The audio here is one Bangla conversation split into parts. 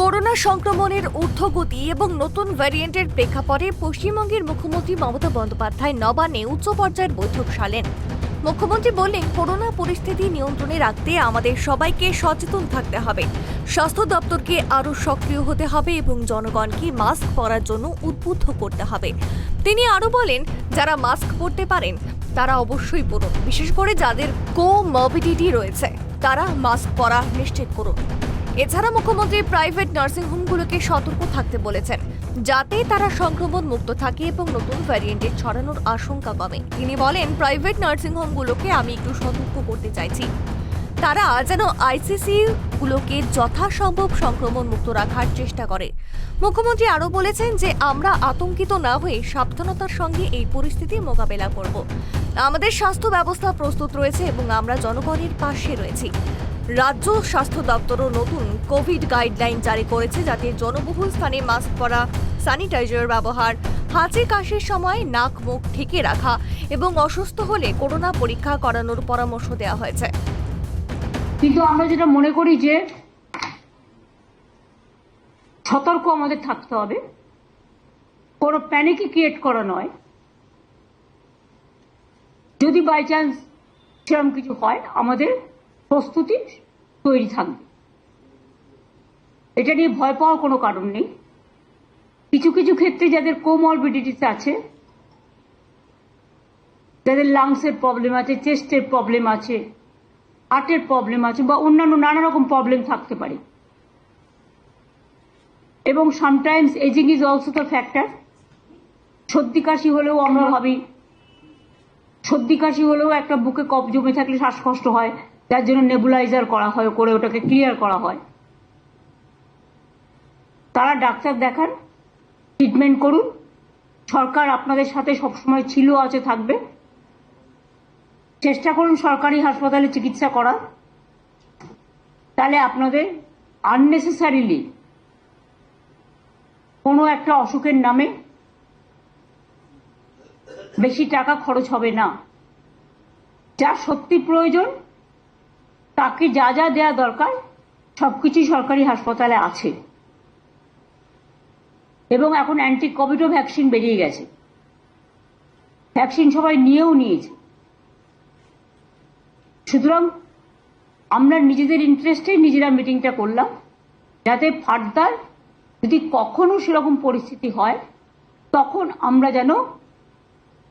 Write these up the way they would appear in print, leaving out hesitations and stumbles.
করোনা সংক্রমণের ঊর্ধ্বগতি এবং নতুন ভ্যারিয়েন্টের প্রেক্ষাপটে পশ্চিমবঙ্গের মুখ্যমন্ত্রী মমতা বন্দ্যোপাধ্যায় নবান্নে উচ্চ পর্যায়ের বৈঠক সারলেন। মুখ্যমন্ত্রী বললেন, করোনা পরিস্থিতি নিয়ন্ত্রণে রাখতে আমাদের সবাইকে সচেতন থাকতে হবে। স্বাস্থ্য দপ্তরকে আরও সক্রিয় হতে হবে এবং জনগণকে মাস্ক পরার জন্য উদ্বুদ্ধ করতে হবে। তিনি আরও বলেন, যারা মাস্ক পরতে পারেন তারা অবশ্যই পরুন, বিশেষ করে যাদের কোমরবিডিটি রয়েছে তারা মাস্ক পরা নিশ্চিত করুন। এছাড়া মুখ্যমন্ত্রী প্রাইভেট নার্সিংহোমগুলোকে সতর্ক থাকতে বলেছেন, যাতে তারা সংক্রমণ মুক্ত থাকে এবং নতুন ভ্যারিয়েন্টের ছড়ানোর আশঙ্কা কমে। তিনি বলেন, প্রাইভেট নার্সিংহোমগুলোকে আমি একটু সতর্ক করতে চাইছি, তারা যেন আইসিসিগুলোকে যথাসম্ভব সংক্রমণ মুক্ত রাখার চেষ্টা করে। মুখ্যমন্ত্রী আরও বলেছেন যে আমরা আতঙ্কিত না হয়ে সাবধানতার সঙ্গে এই পরিস্থিতি মোকাবেলা করব। আমাদের স্বাস্থ্য ব্যবস্থা প্রস্তুত রয়েছে এবং আমরা জনগণের পাশে রয়েছি। রাজ্য স্বাস্থ্য দপ্তরও নতুন কোভিড গাইডলাইন জারি করেছে, যাতে জনবহুল স্থানে মাস্ক পরা, স্যানিটাইজার ব্যবহার, হাঁচি কাশির সময় নাক মুখ ঢেকে রাখা এবং অসুস্থ হলে করোনা পরীক্ষা করানোর পরামর্শ দেওয়া হয়েছে। কিন্তু আমরা যেটা মনে করি যে সতর্ক আমাদের থাকতে হবে, কোনো প্যানিক ক্রিয়েট করা নয়। যদি বাই চান্স সেরকম কিছু হয়, আমাদের প্রস্তুতি তৈরি থাকবে। এটা নিয়ে ভয় পাওয়ার কোনো কারণ নেই। কিছু কিছু ক্ষেত্রে যাদের কোমরবিডিটিস আছে, যাদের লাংসের প্রবলেম আছে, চেস্টের প্রবলেম আছে, হার্টের প্রবলেম আছে বা অন্যান্য নানা রকম প্রবলেম থাকতে পারে, এবং sometimes ageing is also the factor. সর্দি কাশি হলেও আমরা ভাবি, সর্দি কাশি হলেও একটা বুকে কফ জমে থাকলে শ্বাসকষ্ট হয়, যার জন্য নেবুলাইজার করা হয়, করে ওটাকে ক্লিয়ার করা হয়। তারা ডাক্তার দেখান, ট্রিটমেন্ট করুন। সরকার আপনাদের সাথে সবসময় ছিল, আছে, থাকবে। চেষ্টা করুন সরকারি হাসপাতালে চিকিৎসা করার, তাহলে আপনাদের আননেসেসারিলি কোনো একটা অসুখের নামে বেশি টাকা খরচ হবে না। যা সত্যি প্রয়োজন, তাকে যা যা দেওয়া দরকার সবকিছুই সরকারি হাসপাতালে আছে। এবং এখন অ্যান্টি কোভিডও ভ্যাকসিন বেরিয়ে গেছে, ভ্যাকসিন সবাই নিয়েছে। সুতরাং আমরা নিজেদের ইন্টারেস্টে নিজেরা মিটিংটা করলাম, যাতে ফার্দার যদি কখনো সেরকম পরিস্থিতি হয়, তখন আমরা যেন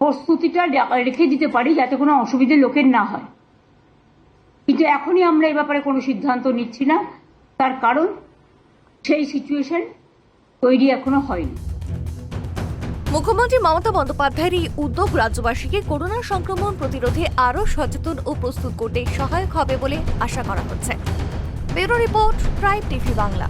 প্রস্তুতিটা রেখে দিতে পারি, যাতে কোনো অসুবিধে লোকের না হয়। কিন্তু এখনই আমরা এ ব্যাপারে কোনো সিদ্ধান্ত নিচ্ছি না, তার কারণ সেই সিচুয়েশন তৈরি এখনো হয়নি। মুখ্যমন্ত্রী মমতা বন্দ্যোপাধ্যায়ের এই উদ্যোগ রাজ্যবাসীকে করোনা সংক্রমণ প্রতিরোধে আরও সচেতন ও প্রস্তুত করতে সহায়ক হবে বলে আশা করা হচ্ছে। Bureau report, prime TV Bangla.